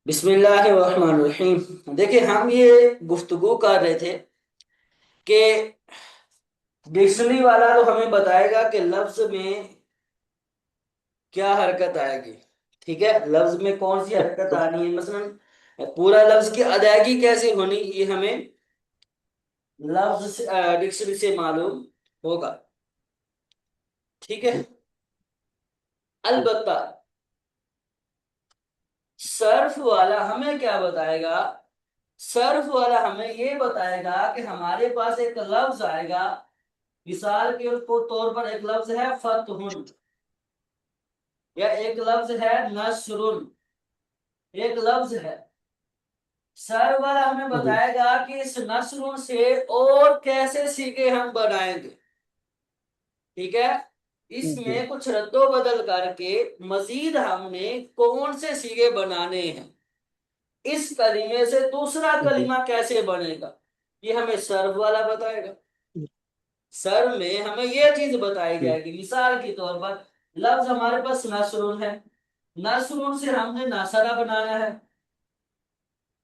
بسم اللہ الرحمن الرحیم۔ دیکھیں، ہم یہ گفتگو کر رہے تھے کہ ڈکشنری والا تو ہمیں بتائے گا کہ لفظ میں کیا حرکت آئے گی۔ ٹھیک ہے، لفظ میں کون سی حرکت آنی ہے، مثلا پورا لفظ کی ادائیگی کیسے ہونی، یہ ہمیں ڈکشنری سے معلوم ہوگا۔ ٹھیک ہے، البتہ صرف والا ہمیں کیا بتائے گا؟ صرف والا ہمیں یہ بتائے گا کہ ہمارے پاس ایک لفظ آئے گا، مثال کے طور پر ایک لفظ ہے فتح، یا ایک لفظ ہے نصر، ایک لفظ ہے سر والا ہمیں جی بتائے گا کہ اس نصر سے اور کیسے سیگے ہم بنائیں گے۔ ٹھیک ہے، اس جی میں کچھ رد و بدل کر کے مزید ہم نے کون سے سیگے بنانے ہیں، اس کلمے سے دوسرا جی کلمہ کیسے بنے گا، یہ ہمیں سرف والا بتائے گا۔ سر میں ہمیں یہ چیز بتائی جی جائے گی، مثال کے طور پر لفظ ہمارے پاس نصر ہے، نصر سے ہم نے ناصرہ بنانا ہے،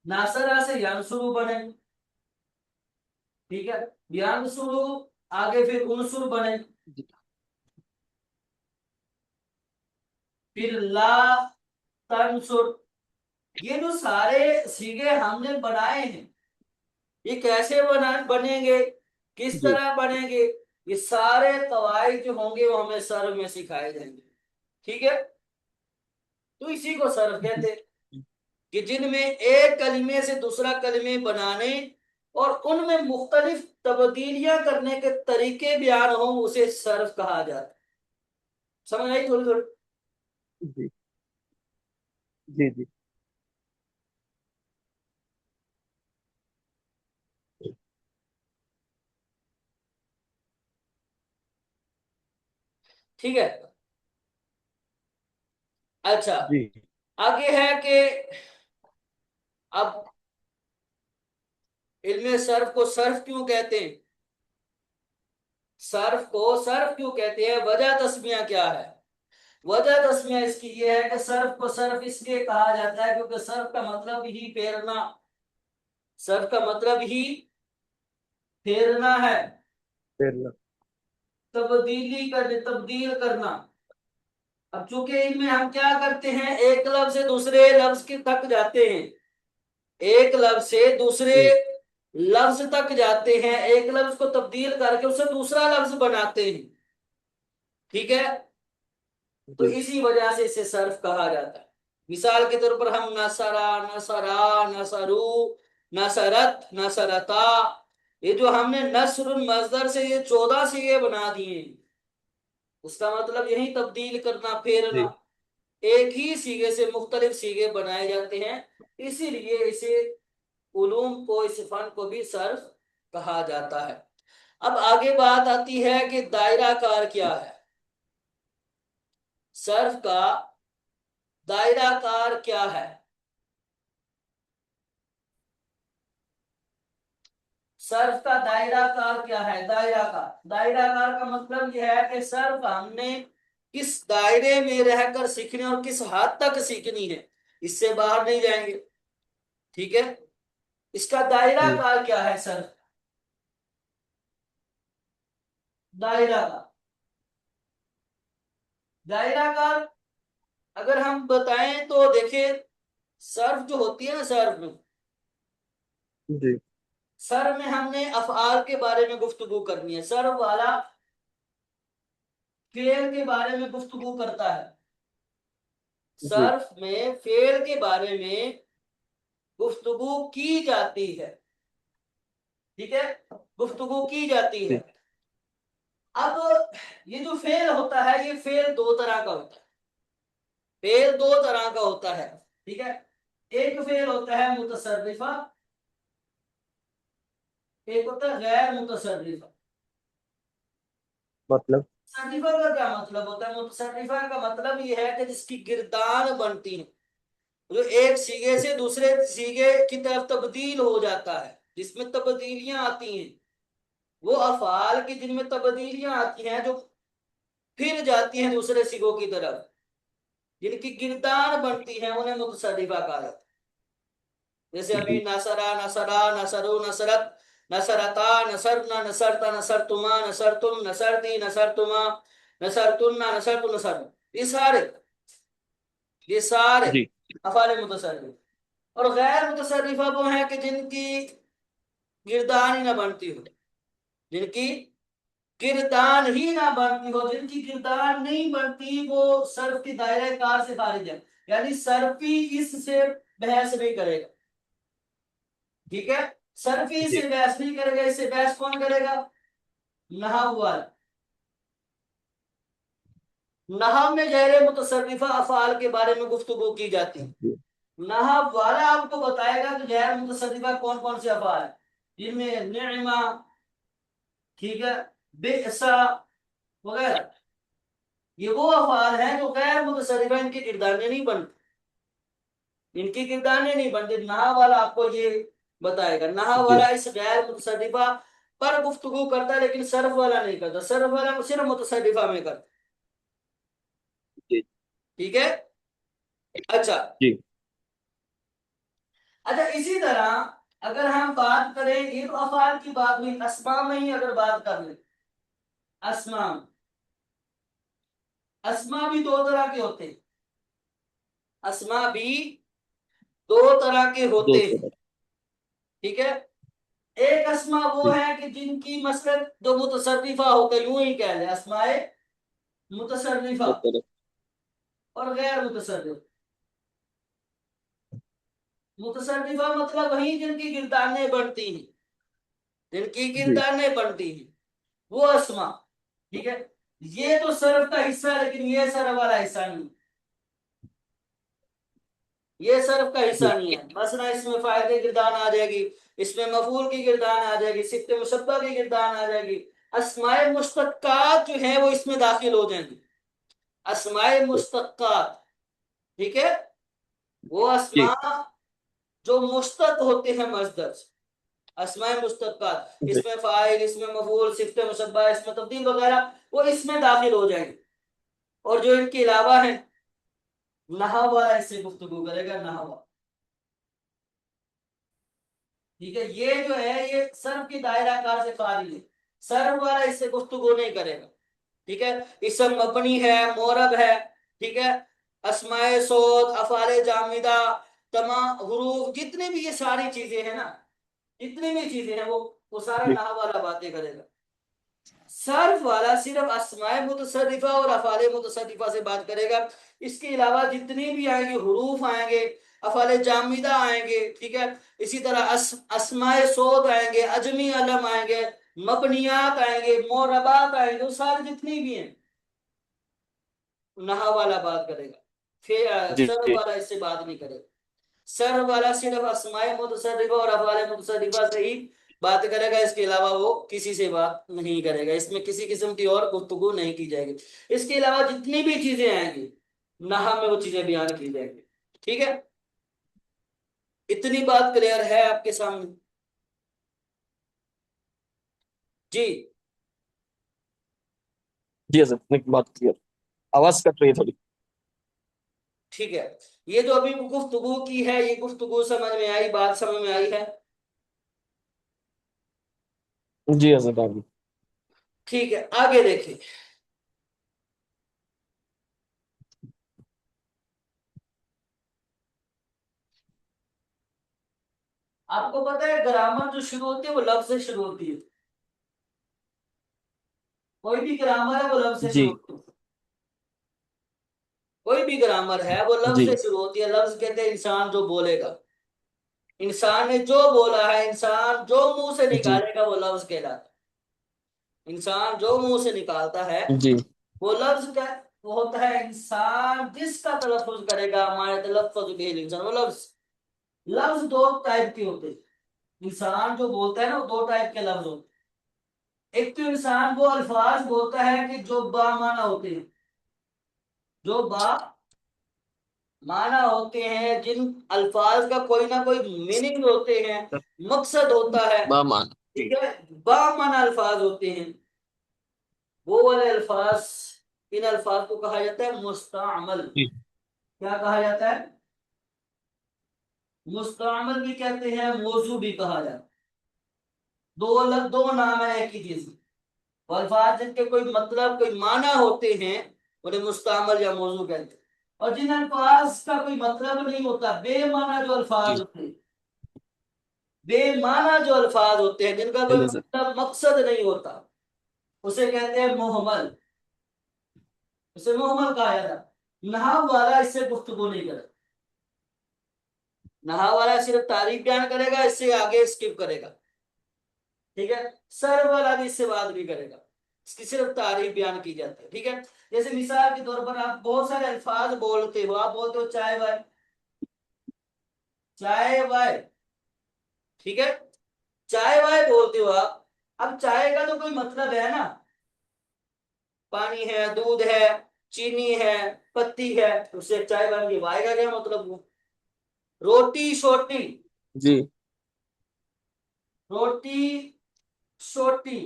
ناصرہ سے ینصر بنے، ٹھیک ہے، ینصر آگے پھر انصر بنے، جی پھر لا تنصر۔ یہ جو سارے سیگے ہم نے بنائے ہیں، یہ کیسے بنیں گے، کس جی طرح بنیں گے، یہ سارے قواعد جو ہوں گے وہ ہمیں سر میں سکھائے جائیں گے۔ ٹھیک ہے، تو اسی کو صرف کہتے ہیں، کہ جن میں ایک کلمے سے دوسرا کلمے بنانے اور ان میں مختلف تبدیلیاں کرنے کے طریقے بیان ہوں، اسے صرف کہا جاتا ہے۔ سمجھ آئی تھوڑی تھوڑی؟ جی جی جی ٹھیک ہے، اچھا، جی آگے ہے کہ اب علم صرف کو صرف کیوں کہتے ہیں، صرف کو صرف کیوں کہتے ہیں، وجہ تسمیہ کیا ہے؟ وجہ تسمیہ اس کی یہ ہے کہ صرف کو صرف اس لیے کہا جاتا ہے کیونکہ صرف کا مطلب ہی پھیرنا، صرف کا مطلب ہی پھیرنا ہے، پھر تبدیل کرنا۔ اب چونکہ ان میں ہم کیا کرتے ہیں، ایک لفظ سے دوسرے لفظ کی تک جاتے ہیں، ایک لفظ سے دوسرے جی لفظ تک جاتے ہیں، ایک لفظ کو تبدیل کر کے اسے دوسرا لفظ بناتے ہیں۔ ٹھیک ہے، تو جی اسی وجہ سے اسے صرف کہا جاتا ہے۔ مثال کے طور پر ہم نصرا، نصرا، نصرو، نصرت، نصرتا، یہ جو ہم نے نصر مصدر سے یہ 14 سیغے بنا دیے ہیں، اس کا مطلب یہی تبدیل کرنا، پھیرنا۔ جی ایک ہی سیغے سے مختلف سیغے بنائے جاتے ہیں، اسی لیے اسے علوم کو، اس فن کو بھی صرف کہا جاتا ہے۔ اب آگے بات آتی ہے کہ دائرہ کار کیا ہے، صرف کا دائرہ کار کیا ہے؟ صرف کا دائرہ کار کیا ہے؟ دائرہ کار کا مطلب یہ ہے کہ صرف ہم نے کس دائرے میں رہ کر سیکھنی اور کس حد تک سیکھنی ہے، اس سے باہر نہیں جائیں گے۔ ٹھیک ہے، اس کا دائرہ جی کار کیا ہے؟ صرف دائرہ کا دائرہ کار اگر ہم بتائیں تو دیکھیں، صرف جو ہوتی ہے نا، جی سر میں ہم نے افعال کے بارے میں گفتگو کرنی ہے، سر والا فعل کے بارے میں گفتگو کرتا ہے، جی صرف میں فعل کے بارے میں گفتگو کی جاتی ہے۔ ٹھیک ہے، گفتگو کی جاتی ہے۔ جی اب یہ جو فعل ہوتا ہے، یہ فعل دو طرح کا ہوتا ہے، فعل دو طرح کا ہوتا ہے۔ ٹھیک ہے، ایک فعل ہوتا ہے متصرفہ، ایک ہوتا ہے غیر متصرفہ۔ مطلب متصرفہ کا کیا مطلب ہوتا ہے؟ متصرفہ کا مطلب یہ ہے کہ جس کی گردان بنتی ہے، جو ایک سیگے سے دوسرے سیگے کی طرف تبدیل ہو جاتا ہے، جس میں تبدیلیاں آتی ہیں، وہ افعال کی جن میں تبدیلیاں آتی ہیں، جو پھر جاتی ہیں دوسرے سیگوں کی طرف، جن کی گردان بنتی ہیں، انہیں متصرفہ کہا جاتا ہے۔ جیسے ابھی جی نصرا، نصرا، نصرو، نصرت، نصرتا، نصرنا، نصرتا، نصرتما، نصرتم، نصرتی، نصرتما، نصرتن، نصرت، نصر، یہ سارے جی افعال متصرف۔ اور غیر متصرفہ وہ ہیں کہ جن کی گردان ہی نہ بنتی ہو، جن کی گردان ہی نہ بنتی ہو، جن کی گردان نہیں بنتی، وہ صرف کی دائرہ کار سے خارج ہے، یعنی صرفی اس سے بحث نہیں کرے گا، ٹھیک ہے؟ صرفی اس جی سے بحث نہیں کرے گا، اس سے بحث کون کرے گا؟ نحو والا۔ نحو میں غیر متصرفہ افعال کے بارے میں گفتگو کی جاتی ہے، جی نحو والا آپ کو بتائے گا کہ غیر متصرفہ کون کون سے افعال ہیں، جن میں نعمہ، ٹھیک ہے، بئسا وغیرہ، یہ وہ افعال ہیں جو غیر متصرفہ، ان کی گردانیں نہیں بنتی، ان کی گردانیں نہیں بنتی، نحو والا آپ کو یہ بتائے گا۔ نحو جی والا اس غیر متصرفہ پر گفتگو کرتا ہے، لیکن صرف والا نہیں کرتا، صرف والا صرف متصرفہ میں کرتا، جی ٹھیک ہے؟ اچھا، جی اچھا اسی طرح اگر ہم بات کریں، یہ تو افعال کی بات ہوئی، اسماء میں ہی اگر بات کر لیں، اسماء، اسماء بھی دو طرح کے ہوتے ہیں، اسماء بھی دو طرح کے دو ہوتے ہیں، طرح ٹھیک ہے؟ ایک اسماء وہ جی ہے کہ جن کی مثلاً دو متصرفہ ہوتے ہیں، یوں ہی کہہ لیں اسماء متصرفہ دو طرح اور غیر متصرف۔ متصرفہ مطلب وہی جن کی گردانیں بنتی ہیں، جن کی جی گردانیں بنتی ہیں، وہ اسماء، ٹھیک ہے؟ یہ تو صرف کا حصہ ہے، لیکن یہ صرف والا حصہ نہیں، یہ صرف کا حصہ جی نہیں ہے۔ مثلا اس میں فاعل کی گردان آ جائے گی، اس میں مفعول کی گردان آ جائے گی، صفت مشبہ کی گردان آ جائے گی، اسماء مشتقات جو ہیں وہ اس میں داخل ہو جائیں گی، اسماء مشتقات، ٹھیک ہے؟ وہ جی اسماء جو مشتق ہوتے ہیں مصدر سے، اسماء مشتقات، جی اس میں فاعل، اس میں مفعول، صفت مشبہ، اس میں تبدیل وغیرہ، وہ اس میں داخل ہو جائیں گے۔ اور جو ان کے علاوہ ہیں، نحو والا اس سے گفتگو کرے گا، نحو، ٹھیک ہے؟ یہ جو ہے یہ صرف کی دائرہ کار سے خارج ہے، صرف والا اس سے گفتگو نہیں کرے گا، ٹھیک ہے؟ اسم مبنی ہے، معرب ہے، ٹھیک ہے؟ اسماء صوت، افعال جامدہ، تمام حروف، جتنے بھی یہ ساری چیزیں ہیں نا، جتنی بھی چیزیں ہیں وہ سارا جی نحو والا باتیں کرے گا۔ صرف والا صرف اسماء متصرفہ اور افعال متصرفہ سے بات کرے گا، اس کے علاوہ جتنی بھی آئیں گے، حروف آئیں گے، افعال جامدہ آئیں گے، ٹھیک ہے؟ اسی طرح اسماء صوت آئیں گے، اجمی علم آئیں گے، مبنیات آئیں گے، معربات آئیں گے، وہ سارے جتنی بھی ہیں نحو والا بات کرے گا، پھر جی سر جی والا اس سے بات نہیں کرے گا، سر والا صرف اسماء متصرفہ اور افعال متصرفہ سے ہی بات کرے گا، اس کے علاوہ وہ کسی سے بات نہیں کرے گا، اس میں کسی قسم کی اور گفتگو نہیں کی جائے گی۔ اس کے علاوہ جتنی بھی چیزیں آئیں گی نحو میں وہ چیزیں بیان کی جائیں گی، ٹھیک ہے؟ اتنی بات کلیئر ہے آپ کے سامنے؟ جی جی حضرت ایک بات کلیئر آواز کٹ رہی ہے تھوڑی ٹھیک ہے، یہ جو ابھی گفتگو کی ہے، یہ گفتگو سمجھ میں آئی، بات سمجھ میں آئی ہے؟ جی حضرت آگے ٹھیک ہے، آگے دیکھیں، آپ کو پتا ہے گرامر جو شروع ہوتی ہے وہ لفظ سے شروع ہوتی ہے، کوئی بھی گرامر ہے وہ لفظ سے جی شروع ہوتی ہے، کوئی بھی گرامر ہے وہ لفظ جی سے شروع ہوتی ہے، لفظ کہتے ہیں انسان جو بولے گا، انسان نے جو بولا ہے، انسان جو منہ سے جی نکالے گا وہ لفظ کہلاتا ہے، انسان جو منہ سے نکالتا ہے جی وہ لفظ کا وہ ہوتا ہے، انسان جس کا تلفظ کرے گا، ہمارے تلفظ به الانسان، وہ لفظ، لفظ دو ٹائپ کے ہوتے ہیں، انسان جو بولتا ہے نا وہ دو ٹائپ کے لفظ ہوتے ہیں، ایک تو انسان وہ الفاظ بولتا ہے کہ جو با معنی ہوتے ہیں، جو با معنی ہوتے ہیں، جن الفاظ کا کوئی نہ کوئی میننگ ہوتے ہیں، مقصد ہوتا ہے، بامان جی ٹھیک ہے؟ با معنی الفاظ ہوتے ہیں، وہ والے الفاظ، ان الفاظ کو کہا جاتا ہے مستعمل، جی کیا کہا جاتا ہے؟ مستعمل بھی کہتے ہیں، موضوع بھی کہا جاتا ہے، دو نام ہے ایک ہی چیز، الفاظ جن کے کوئی مطلب کوئی معنی ہوتے ہیں انہیں مستعمل یا موضوع کہتے ہیں، اور جن الفاظ کا کوئی مطلب نہیں ہوتا، بے معنی جو الفاظ جی ہوتے ہیں، بے معنی جو الفاظ ہوتے ہیں جن کا کوئی چلیے سر مطلب مقصد نہیں ہوتا، اسے کہتے ہیں محمل، اسے محمل کہا جاتا ہے۔ نحو والا اس سے گفتگو نہیں کرے، نحو والا صرف تعریف بیان کرے گا، اس سے آگے اسکپ کرے گا، ٹھیک ہے، سر والا بھی اس سے بات بھی کرے گا، اس کی صرف تعریف بیان کی جاتی ہے، ٹھیک ہے۔ جیسے مثال کے طور پر آپ بہت سارے الفاظ بولتے ہو، آپ بولتے ہو چائے وائے، چائے وائے، ٹھیک ہے، چائے وائے بولتے ہو آپ، اب چائے کا تو کوئی مطلب ہے نا، پانی ہے، دودھ ہے، چینی ہے، پتی ہے، اس سے چائے بن گئی، وائے کا کیا مطلب ہوا؟ روٹی شوٹی، جی روٹی شوٹی،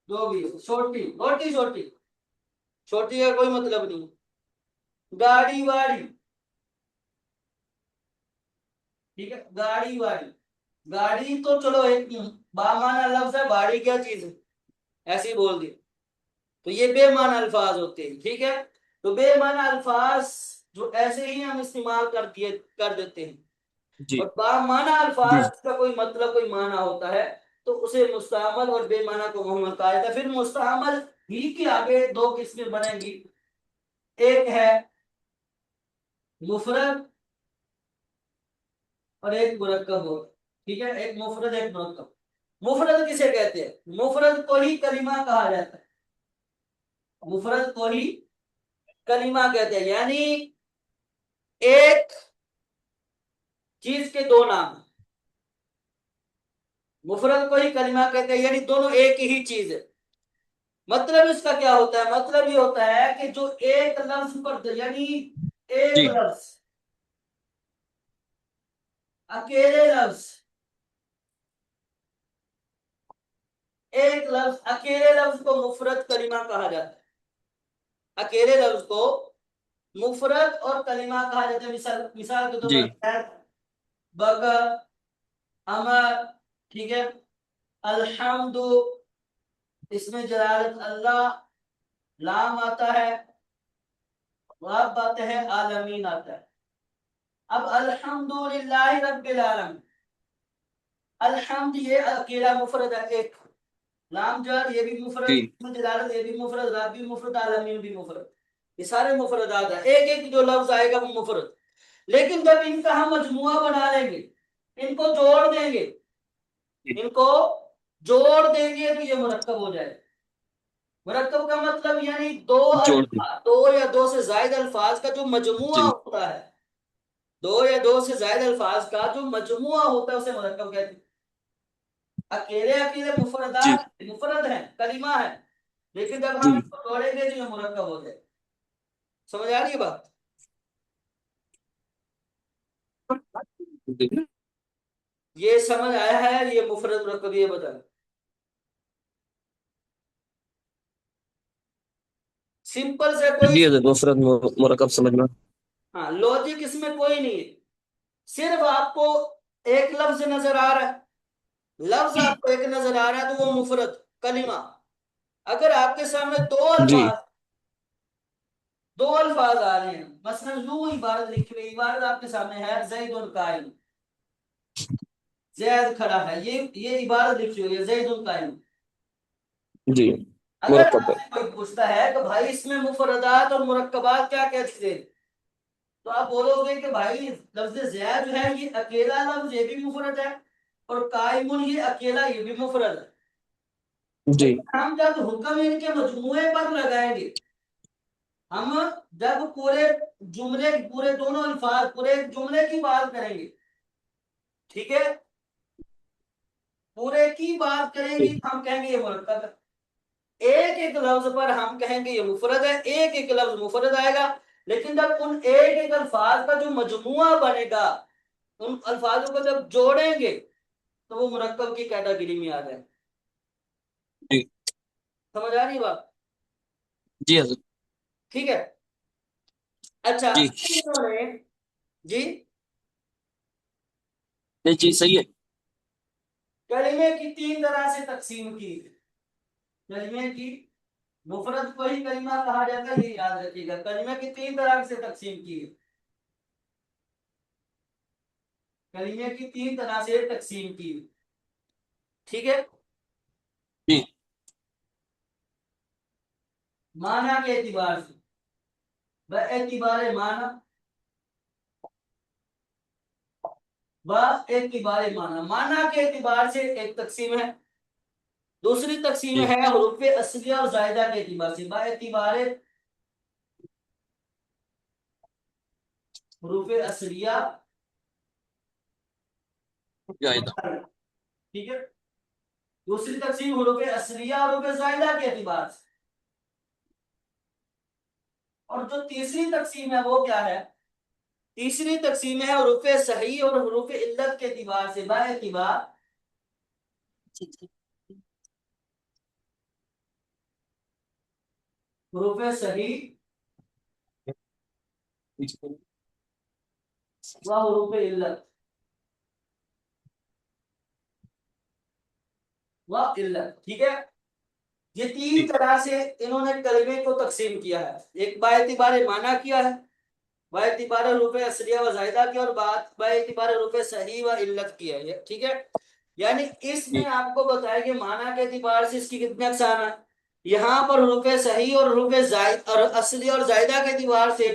دو بھی چھوٹی، روٹی چھوٹی، چھوٹی کا کوئی مطلب نہیں، گاڑی واڑی، ٹھیک ہے، گاڑی واڑی، گاڑی تو چلو ایک بامعنی لفظ ہے، باڑی کیا چیز ہے، ایسے ہی بول دی، تو یہ بے معنی الفاظ ہوتے ہیں، ٹھیک ہے، تو بے معنی الفاظ جو ایسے ہی ہم استعمال کر دیتے ہیں، جی اور بامعنی جی الفاظ کا کوئی مطلب کوئی معنی ہوتا ہے تو اسے مستعمل اور بے معنی کو محمل کہا جاتا ہے۔ پھر مستعمل ہی کے آگے دو قسمیں بنیں گی، ایک ہے مفرد اور ایک مرکب ہو، ٹھیک ہے، ایک مفرد ایک مرکب۔ مفرد کسے کہتے ہیں؟ مفرد کو ہی کلمہ کہا جاتا ہے، مفرد کو ہی کلمہ کہتے ہیں، یعنی ایک چیز کے دو نام، مفرد کو ہی کلمہ کہتے ہیں، یعنی دونوں ایک ہی چیز ہے۔ مطلب اس کا کیا ہوتا ہے؟ مطلب یہ ہوتا ہے کہ جو ایک لفظ پر، یعنی ایک جی لفظ، اکیلے لفظ، ایک لفظ، اکیلے لفظ کو مفرد کلمہ کہا جاتا ہے، اکیلے لفظ کو مفرد اور کلمہ کہا جاتا ہے۔ مثال کے طور جی پر بکر، امر، ٹھیک ہے، الحمد، اس میں جلالت اللہ، لام آتا ہے، رب آتا ہے، عالمین آتا ہے۔ اب الحمد للہ رب العالمین، الحمد یہ اکیلا مفرد ہے، ایک لام جر یہ بھی مفرد، جی جلالت یہ بھی مفرد، رب بھی مفرد، عالمین بھی مفرد، یہ سارے مفردات ہیں، ایک ایک جو لفظ آئے گا وہ مفرد۔ لیکن جب ان کا ہم مجموعہ بنا لیں گے، ان کو جوڑ دیں گے، جی ان کو جوڑ دیں گے تو یہ مرکب ہو جائے۔ مرکب کا مطلب یعنی دو جوڑ دیں الفاظ، دو یا دو سے زائد الفاظ کا جو مجموعہ چلیے ہوتا ہے، دو یا دو سے زائد الفاظ کا جو مجموعہ ہوتا ہے اسے مرکب کہتے ہیں۔ اکیلے اکیلے جی مفردات مفرد ہیں، کلمہ ہے، لیکن جب جی ہم اس کو جوڑیں گے تو یہ مرکب ہو جائے۔ سمجھ آ رہی ہے بات؟ جی یہ سمجھ آیا ہے؟ یہ مفرد مرکب یہ بتا، سمپل سے کوئی، جی حضرت مفرد مرکب سمجھ میں ہاں لوجک اس میں کوئی نہیں ہے، صرف آپ کو ایک لفظ نظر آ رہا ہے، لفظ آپ کو ایک نظر آ رہا ہے تو وہ مفرد کلمہ، اگر آپ کے سامنے جی دو الفاظ آ رہے ہیں، مثلا یوں عبارت لکھی ہوئی، عبارت آپ کے سامنے ہے زید قائم، زید کھڑا ہے، یہ عبارت لکھی ہوئی ہے زید قائم، جی اگر مرکب آپ ہے سے کوئی پوچھتا ہے کہ بھائی اس میں مفردات اور مرکبات کیا کیا چیزیں، تو آپ بولو گے کہ بھائی لفظ زید جو ہے یہ اکیلا لفظ یہ بھی مفرد ہے، اور قائمن یہ اکیلا یہ بھی مفرد ہے، جی لیکن ہم جب حکم ان کے مجموعے پر لگائیں گے، ہم جب پورے جملے، پورے دونوں الفاظ پورے جملے کی بات کریں گے، ٹھیک ہے، پورے کی بات کریں گے، ہم کہیں گے یہ مرکب ہے، ایک ایک لفظ پر ہم کہیں گے یہ مفرد ہے، ایک ایک لفظ مفرد آئے گا، لیکن جب ان ایک ایک الفاظ کا جو مجموعہ بنے گا، ان الفاظوں کو جب جوڑیں گے تو وہ مرکب کی کیٹاگری میں آ جائے۔ جی سمجھ آ رہی بات؟ جی حضرت ٹھیک ہے، اچھا، جی انہوں نے جی یہ چیز صحیح ہے. کلمے کی 3 طرح سے تقسیم کی. کلمے کی مفرد کو ہی کلمہ کہا جاتا ہے، یہ یاد رکھیے گا. کلمے کی 3 طرح سے تقسیم کی. کلمے کی 3 طرح سے تقسیم کی. ٹھیک ہے. جی معنی کے اعتبار سے، اعتبار معنی، اعتبار معنی. معنی کے اعتبار سے ایک تقسیم ہے. دوسری تقسیم جی ہے حروف اصلیہ اور زائدہ کے اعتبار سے. اعتبار حروف اصلیہ. جائدہ. ٹھیک ہے. دوسری تقسیم حروف اصلیہ اور حروف زائدہ کے اعتبار سے. اور جو تیسری تقسیم ہے وہ کیا ہے؟ تیسری تقسیم ہے حروف صحیح اور حروف علت کے اعتبار سے. اعتبار حروف صحیح و حروف علت. ٹھیک ہے. یہ 3 جی طرح سے انہوں نے کلمے کو تقسیم کیا ہے. ایک با اعتبار معنی کیا ہے، با اعتبار حروف اصلیہ و زائدہ کی، اور با اعتبار حروف صحیح و علت کی ہے. ٹھیک ہے. یعنی اس جی میں آپ کو بتایا کہ معنی کے اعتبار سے اس کی کتنے اقسام ہیں. یہاں پر حروف صحیح اور حروف زائد اور اصلی اور زائدہ کے اعتبار سے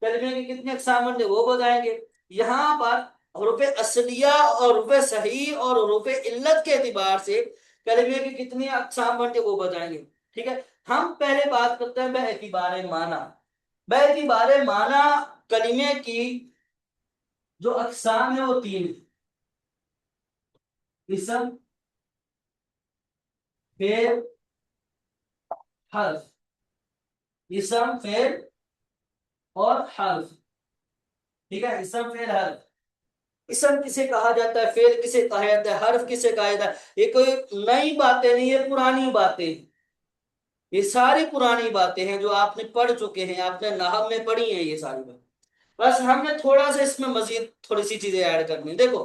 کلمے کے کتنے اقسام بنتے وہ بتائیں گے. یہاں پر حروف اصلیہ اور حروف صحیح اور حروف علت کے اعتبار سے کلمے کی کتنی اقسام بنتے وہ بتائیں گے. ٹھیک ہے. ہم پہلے بات کرتے ہیں باعتبار معنی. باعتبار معنی کلمے کی جو اقسام ہے وہ 3 ہیں: اسم، فعل، حرف. اسم، فعل اور حرف. ٹھیک ہے. اسم، فعل، حرف. اسم کسے کہا جاتا ہے، فعل کسے کہا جاتا ہے، حرف کسے کہا جاتا ہے؟ یہ کوئی نئی باتیں نہیں، یہ پرانی باتیں ہیں. یہ ساری پرانی باتیں ہیں جو آپ نے پڑھ چکے ہیں، آپ نے نحو میں پڑھی ہیں یہ ساری باتیں. بس ہم نے تھوڑا سا اس میں مزید تھوڑی سی چیزیں ایڈ کرنی. دیکھو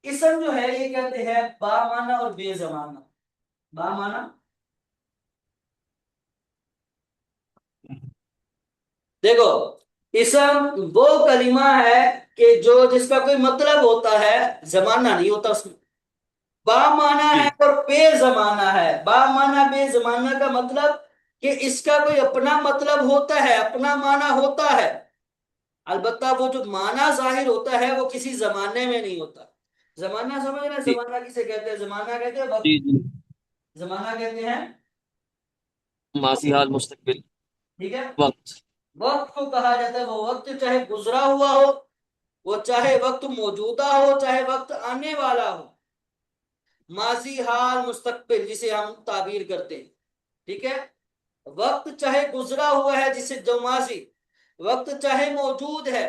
اسم جو ہے یہ کہتے ہیں با معنی اور بے زمانہ. با معنی، دیکھو اسم وہ کلمہ ہے کہ جس کا کوئی مطلب ہوتا ہے، زمانہ نہیں ہوتا اس میں. با معنی ہے جی اور بے زمانہ ہے. با معنی بے زمانہ کا مطلب کہ اس کا کوئی اپنا مطلب ہوتا ہے، اپنا معنی ہوتا ہے. البتہ وہ جو معنی ظاہر ہوتا ہے وہ کسی زمانے میں نہیں ہوتا. زمانہ سمجھ رہے ہیں؟ جی زمانہ کسے کہتے ہیں؟ زمانہ کہتے ہیں وقت. جی جی. زمانہ کہتے ہیں. ماضی حال مستقبل ٹھیک ہے. وقت. وقت کو کہا جاتا ہے وہ وقت چاہے گزرا ہوا ہو، وہ چاہے وقت موجودہ ہو، چاہے وقت آنے والا ہو. ماضی حال مستقبل جسے ہم تعبیر کرتے ہیں. ٹھیک ہے. وقت چاہے گزرا ہوا ہے جسے جو ماضی، وقت چاہے موجود ہے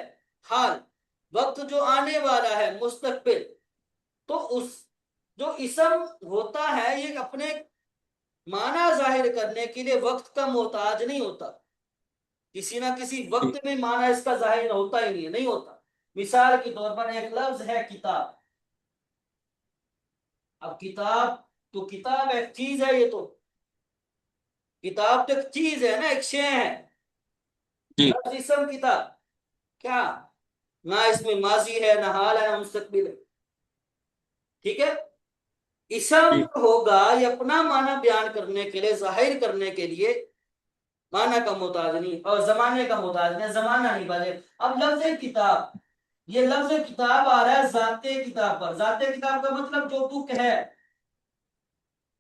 حال، وقت جو آنے والا ہے مستقبل. تو اس جو اسم ہوتا ہے یہ اپنے معنی ظاہر کرنے کے لیے وقت کا محتاج نہیں ہوتا. کسی نہ کسی جی وقت میں معنی اس کا ظاہر ہوتا ہی نہیں ہوتا. مثال کے طور پر ایک لفظ ہے کتاب. اب کتاب تو کتاب ایک چیز ہے. یہ تو کتاب تو ایک چیز ہے نا، ایک شے ہے. جی لفظ اسم کتاب کیا، نہ اس میں ماضی ہے، نہ حال ہے، نہ مستقبل ہے. ٹھیک ہے. اسم جی ہوگا یہ اپنا معنی بیان کرنے کے لیے، ظاہر کرنے کے لیے معنی کا محتاج نہیں اور زمانے کا محتاج نہیں. زمانہ نہیں بنے. اب لفظ کتاب، یہ لفظ کتاب آ رہا ہے ذات کتاب پر. ذات کتاب کا مطلب جو بک ہے،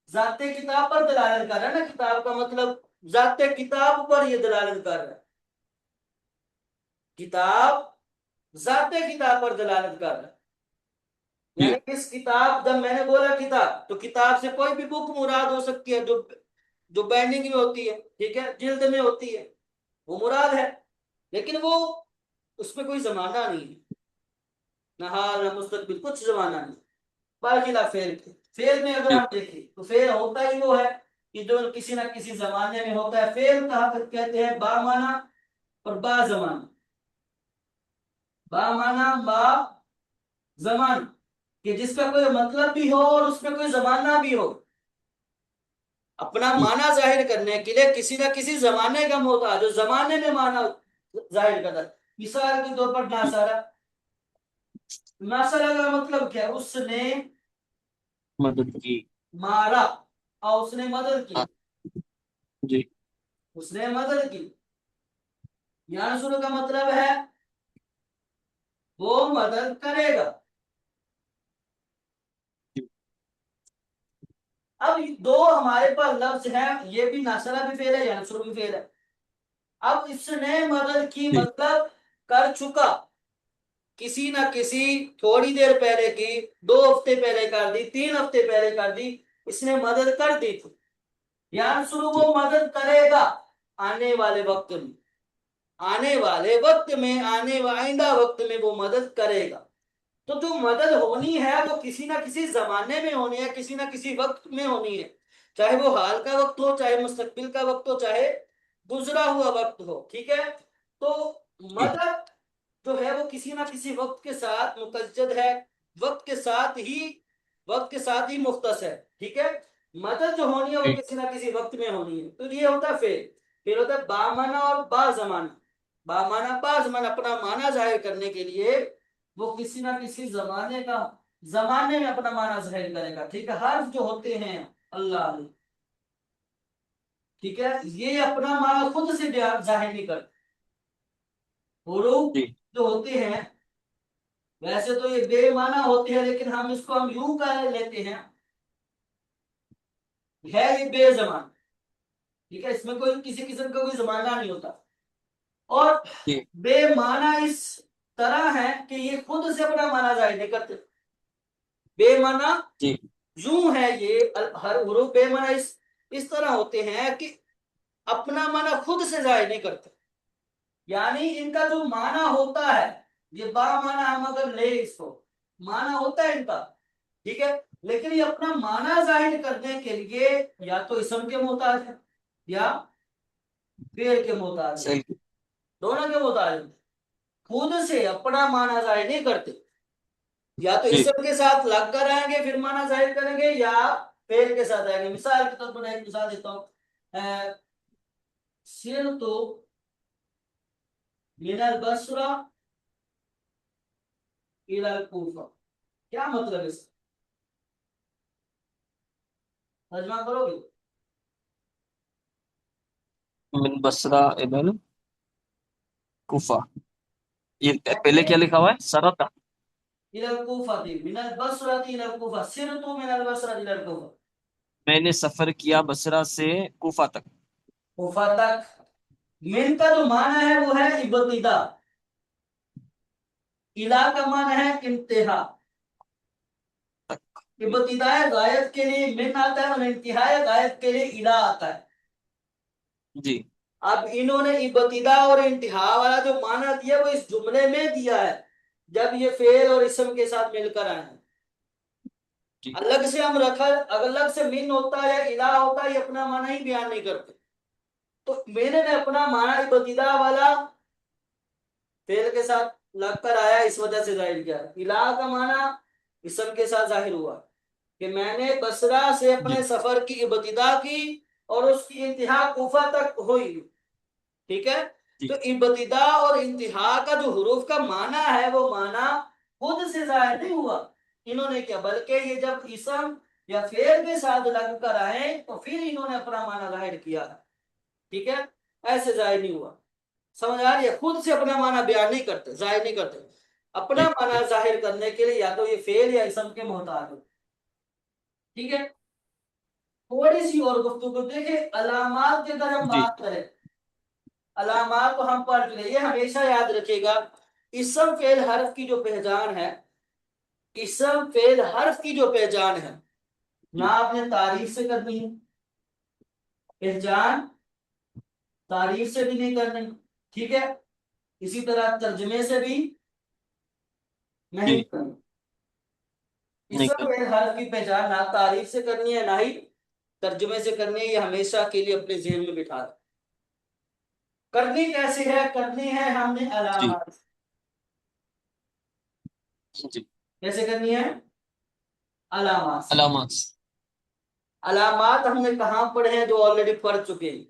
ذات کتاب پر دلالت کر رہا ہے نا. کتاب کا مطلب ذات کتاب پر یہ دلالت کر رہا ہے. کتاب ذات کتاب پر دلالت کر رہا ہے. جی یعنی اس کتاب، جب میں نے بولا کتاب تو کتاب سے کوئی بھی بک مراد ہو سکتی ہے جو بائنڈنگ میں ہوتی ہے. ٹھیک ہے. جلد میں ہوتی ہے وہ مراد ہے. لیکن وہ اس میں کوئی زمانہ نہیں ہے، نہ حال نہ مستقبل، کچھ زمانہ نہیں. باقی فعل کے فعل میں اگر جی ہم دیکھیں تو فعل ہوتا ہی وہ ہے کہ جو کسی نہ کسی زمانے میں ہوتا ہے. فعل کہا کہتے ہیں با معنی اور با زمانہ. با مانا با زمان، کہ جس کا کوئی مطلب بھی ہو اور اس میں کوئی زمانہ بھی ہو. اپنا معنی ظاہر کرنے کے لیے کسی نہ کسی زمانے کا محتاج جو زمانے میں معنی ظاہر کرتا ہے. مثال کے طور پر ناصرہ. ناصرہ کا مطلب کیا ہے؟ اس نے مدد کی. مارا اور اس نے مدد کی. جی. اس نے مدد کی. یانصر کا مطلب ہے وہ مدد کرے گا. اب دو ہمارے پاس لفظ ہیں، یہ بھی ناصرہ بھی فعل ہے، یانصر بھی فعل ہے. اب اس نے مدد کی جی. مطلب کر چکا، کسی نہ کسی تھوڑی دیر پہلے کی، 2 ہفتے پہلے کر دی، 3 ہفتے پہلے کر دی، اس نے مدد کر دی تھی. یانصر وہ جی. مدد کرے گا آنے والے وقت میں، آنے والے وقت میں، آئندہ وقت میں وہ مدد کرے گا. تو جو مدد ہونی ہے وہ کسی نہ کسی زمانے میں ہونی ہے، کسی نہ کسی وقت میں ہونی ہے، چاہے وہ حال کا وقت ہو، چاہے مستقبل کا وقت ہو، چاہے گزرا ہوا وقت ہو. ٹھیک ہے. تو جی. مدد جو ہے وہ کسی نہ کسی وقت کے ساتھ متجد ہے، وقت کے ساتھ ہی، وقت کے ساتھ ہی مختص ہے. ٹھیک ہے. مدد جو ہونی ہے وہ جی. کسی نہ کسی وقت میں ہونی ہے. تو یہ ہوتا ہے فعل. پھر ہوتا ہے با معنی اور با زمانہ. با معنی با زمانہ اپنا معنی ظاہر کرنے کے لیے وہ کسی نہ کسی زمانے میں اپنا معنی ظاہر کرے گا. ٹھیک ہے. حرف جو ہوتے ہیں اللہ علیہ، ٹھیک ہے، یہ اپنا معنی خود سے ظاہر نہیں کرتے. حروف جی. جو ہوتے ہیں ویسے تو یہ بے معنی ہوتے ہیں، لیکن ہم اس کو یوں کہہ لیتے ہیں، ہے یہ بے زمان. ٹھیک ہے. اس میں کوئی کسی قسم کا کوئی زمانہ نہیں ہوتا. اور جی. بے معنی اس طرح ہے کہ یہ خود سے اپنا معنی ظاہر نہیں کرتے. بے معنی جی. یوں ہے، یہ ہر حروف بے معنی اس طرح ہوتے ہیں کہ اپنا معنی خود سے ظاہر نہیں کرتے. یعنی ان کا جو معنی ہوتا ہے، یہ با معنی ہم اگر لے اس کو، معنی ہوتا ہے ان کا، ٹھیک ہے، لیکن یہ اپنا معنی ظاہر کرنے کے لیے یا تو اسم کے محتاج ہے یا فعل کے محتاج ہے، صحیح. دونوں کے محتاج ہیں. خود سے اپنا معنی ظاہر نہیں کرتے، یا تو جی. اسم کے ساتھ لگ کر آئیں گے پھر معنی ظاہر کریں گے، یا فعل کے ساتھ آئیں گے. مثال کے طور پر ایک مثال دیتا ہوں، سر تو من البصرہ الى الکوفہ. کیا مطلب ہے اس کا؟ ترجمہ کرو گے؟ من بصرہ ابن کوفہ. یہ پہلے کیا لکھا ہوا ہے؟ سرتا. الى الکوفہ، من البصرہ الى الکوفہ، سر تو من البصرہ الى الکوفہ، میں نے سفر کیا بصرہ سے کوفہ تک. کوفہ تک. من کا جو معنی ہے وہ ہے ابتدا، الہ کا معنی ہے انتہا. تک. ابتدائے غایت کے لیے من آتا ہے اور انتہائی غایت کے لیے الہ آتا ہے. جی. اب انہوں نے ابتدا اور انتہا والا جو معنی دیا وہ اس جملے میں دیا ہے جب یہ فعل اور اسم کے ساتھ مل کر آئے ہیں. جی. الگ سے ہم رکھا، الگ سے من ہوتا ہے یا الہ ہوتا ہے، یہ اپنا معنی ہی بیان نہیں کرتے. تو میرے نے اپنا معنی ابتدا والا فعل کے ساتھ لگ کر آیا، اس وجہ سے ظاہر کیا. الہ کا معنی اسم کے ساتھ ظاہر ہوا کہ میں نے بصرہ سے جی. اپنے سفر کی ابتدا کی اور اس کی انتہا کوفہ تک ہوئی. ٹھیک ہے. جی. تو ابتدا اور انتہا کا جو حروف کا معنی ہے وہ معنی خود سے ظاہر نہیں ہوا انہوں نے کیا، بلکہ یہ جب اسم یا فعل کے ساتھ لگ کر آئے تو پھر انہوں نے اپنا معنی ظاہر کیا. ٹھیک ہے. ایسے ظاہر نہیں ہوا. سمجھ آ رہی ہے؟ خود سے اپنا معنی بیان نہیں کرتے، ظاہر نہیں کرتے. اپنا جی. معنی ظاہر کرنے کے لیے یا تو یہ فعل یا اسم کے محتاج ہو. ٹھیک ہے. تھوڑی سی اور گفتگو دیکھیں. علامات کی اگر ہم جی. بات کریں، علامات تو ہم پڑھ چکے، یہ ہمیشہ یاد رکھیے گا. اسم فعل حرف کی جو پہچان ہے، اسم فعل حرف کی جو پہچان ہے، نہ جی. آپ نے تعریف سے کرنی ہے پہچان، تعریف سے بھی نہیں کرنی. ٹھیک ہے. اسی طرح ترجمے سے بھی جی. نہیں کرنی. نہیں اسم کر. فعل حرف کی پہچان نہ تعریف سے کرنی ہے نہ ہی ترجمے سے کرنی ہے. یہ ہمیشہ کے لیے اپنے ذہن میں بٹھا دیں. کرنی کیسے ہے؟ کرنی ہے ہم نے جی. علامات. جی کیسے کرنی ہے؟ علامات سے۔ علامات علامات ہم نے کہاں پڑھے ہیں؟ جو آلریڈی پڑھ چکے ہیں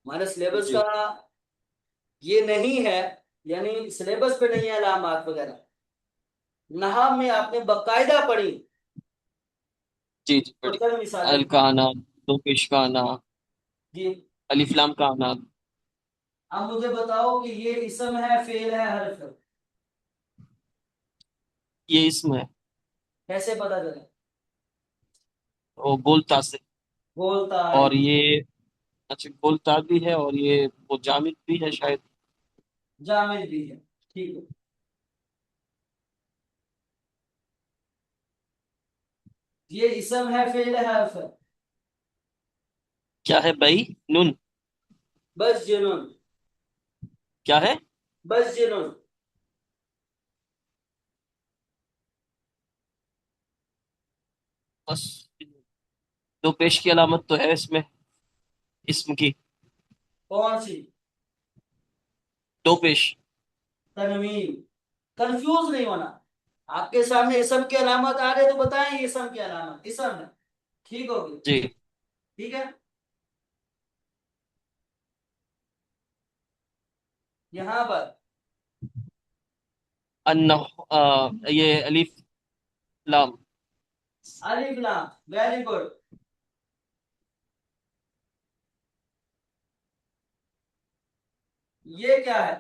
ہمارے سلیبس جی کا یہ نہیں ہے، یعنی سلیبس پہ نہیں ہے علامات وغیرہ، نحو میں آپ نے باقاعدہ پڑھی۔ جی جی تو بڑی چل مثالیں ال کا آنا، دو پیش کا آنا، جی۔ الف لام کا آنا۔ اب مجھے بتاؤ کہ یہ اسم ہے، فعل ہے، حرف ہے؟ یہ اسم ہے، کیسے پتا چلے؟ وہ بولتا سے، بولتا ہے، اور یہ اچھا بولتا بھی ہے، اور یہ وہ جامد بھی ہے شاید۔ جامد بھی ہے، ٹھیک ہے۔ یہ اسم ہے، فعل ہے، حرف ہے؟ کیا ہے بھائی؟ نون؟ بس جنون، کیا ہے؟ بس جنون۔ بس دو پیش کی علامت تو ہے اس میں، اسم کی کون سی؟ دو پیش۔ تنوین۔ کنفیوز نہیں ہونا، آپ کے سامنے اسم کی علامت آ رہے تو بتائیں یہ اسم کی علامت اسم ہے، ٹھیک ہوگی؟ جی ٹھیک ہے۔ یہاں پر ان یہ الف لام۔ الف لام، ویری گڈ۔ یہ کیا ہے؟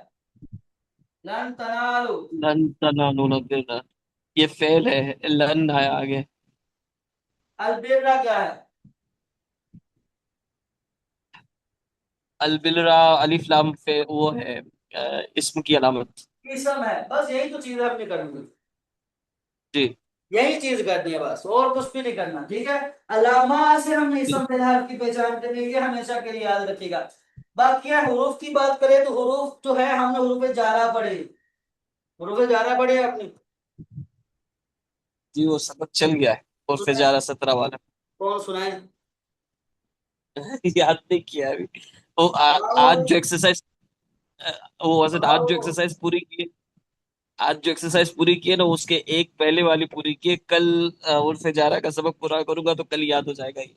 لن تنالو لن تنالوا البر، یہ فعل ہے، لن آیا آگے۔ البرا کیا ہے؟ البلرا الف لام وہ ہے اسم کی علامت۔ اسم ہے، بس یہی تو چیز ہم نے کرنی ہے، جی یہی چیز کرنی ہے بس، اور کچھ بھی نہیں کرنا، ٹھیک ہے؟ علامات سے ہم نے جی اسم فی الحال کی پہچان کرنی ہے، یہ ہمیشہ کے لیے یاد رکھیے گا۔ باقی حروف کی بات کریں تو حروف جو ہے ہم نے حروف جارہ پڑھے، حروف جارہ پڑھے آپ نے؟ جی وہ سبق چل گیا ہے، اور سنا ہے؟ فجارہ 17 والا کون سنائے؟ یاد نہیں کیا ابھی۔ وہ واؤ، آج جو ایکسرسائز، وہ وسط آج جو واؤ، ایکسرسائز پوری کی ہے، آج جو ایکسرسائز پوری کی ہے نا، اس کے ایک پہلے والی پوری کی ہے، کل عرف جارہ کا سبق پورا کروں گا تو کل یاد ہو جائے گا یہ۔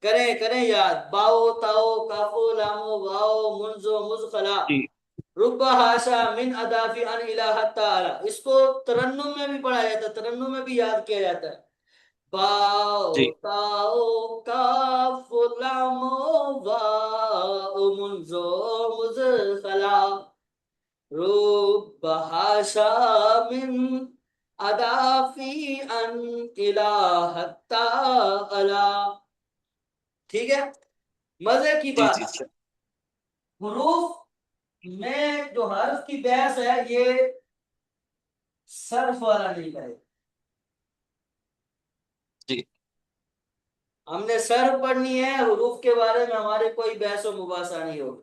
کریں کریں یاد، باؤ تاؤ کافو لامو واؤ منزو مزخلا جی ربا ہاشا من ادافی ان الہ تعالی، اس کو ترنم میں بھی پڑھا جاتا ہے، ترنم میں بھی یاد کیا جاتا ہے۔ باؤ جی تاؤ کاف لام واؤ منزو مزخلا رب حاشا من ادافی ان الہ تعالی، ٹھیک ہے؟ مزے کی جی بات، جی حروف میں جو حرف کی بحث ہے یہ صرف والا نہیں کرے، جی ہم نے صرف پڑھنی ہے، حروف کے بارے میں ہمارے کوئی بحث و مباحثہ نہیں ہوگا،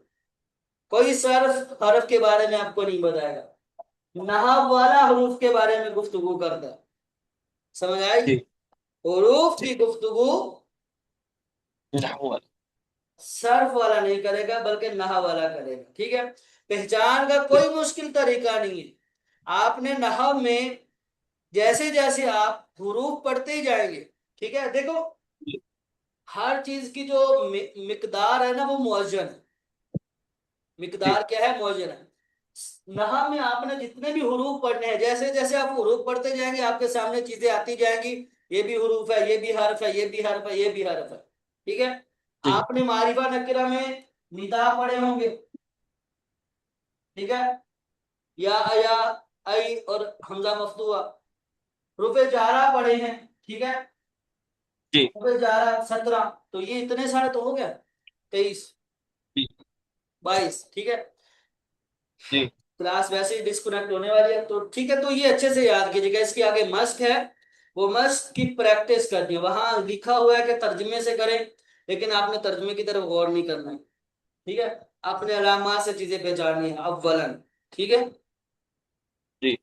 کوئی صرف حرف کے بارے میں آپ کو نہیں بتائے گا، نحو والا حروف کے بارے میں گفتگو کرتا ہے، سمجھ آئی؟ جی حروف جی کی گفتگو نحو والا۔ صرف والا نہیں کرے گا بلکہ نحو والا کرے گا، ٹھیک ہے؟ پہچان کا جی کوئی مشکل طریقہ نہیں ہے، آپ نے نحو میں جیسے جیسے آپ حروف پڑھتے ہی جائیں گے، ٹھیک ہے؟ دیکھو جی ہر چیز کی جو مقدار ہے نا وہ موزن ہے، جی مقدار کیا ہے؟ موزن ہے۔ نحو میں آپ نے جتنے بھی حروف پڑھنے ہیں، جیسے جیسے آپ حروف پڑھتے جائیں گے آپ کے سامنے چیزیں آتی جائیں گی، یہ بھی حروف ہے، یہ بھی حرف ہے، یہ بھی حرف ہے، یہ بھی حرف ہے، ٹھیک ہے؟ جی آپ نے معرفہ نکرہ میں ندا پڑھے ہوں گے، ٹھیک ہے؟ یا ای اور حمزہ مفتوحہ، حروف جارہ پڑھے ہیں، ٹھیک ہے؟ جی حروف جارہ 17، تو یہ اتنے سارے تو ہو گیا، 23، جی 22، ٹھیک ہے؟ جی کلاس ویسے ہی ڈسکنیکٹ ہونے والی ہے تو ٹھیک ہے، تو یہ اچھے سے یاد کیجیے گا، اس کی آگے مشق ہے، وہ مشق کی پریکٹس کرنی ہے، وہاں لکھا ہوا ہے کہ ترجمے سے کریں، لیکن آپ نے ترجمے کی طرف غور نہیں کرنا ہے، ٹھیک ہے؟ اپنے علامات سے چیزیں پہچاننی ہے اولن، ٹھیک ہے؟ جی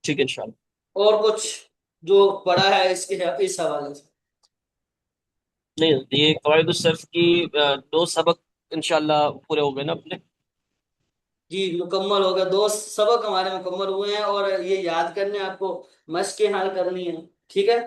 ٹھیک ہے انشاءاللہ۔ اور کچھ جو پڑھا ہے اس کے اس حوالے سے؟ نہیں یہ قواعد الصرف کی دو سبق انشاءاللہ پورے ہو گئے نا اپنے۔ جی مکمل ہو گیا، دو سبق ہمارے مکمل ہوئے ہیں، اور یہ یاد کرنے آپ کو، مشق حال کرنی ہے، ٹھیک ہے۔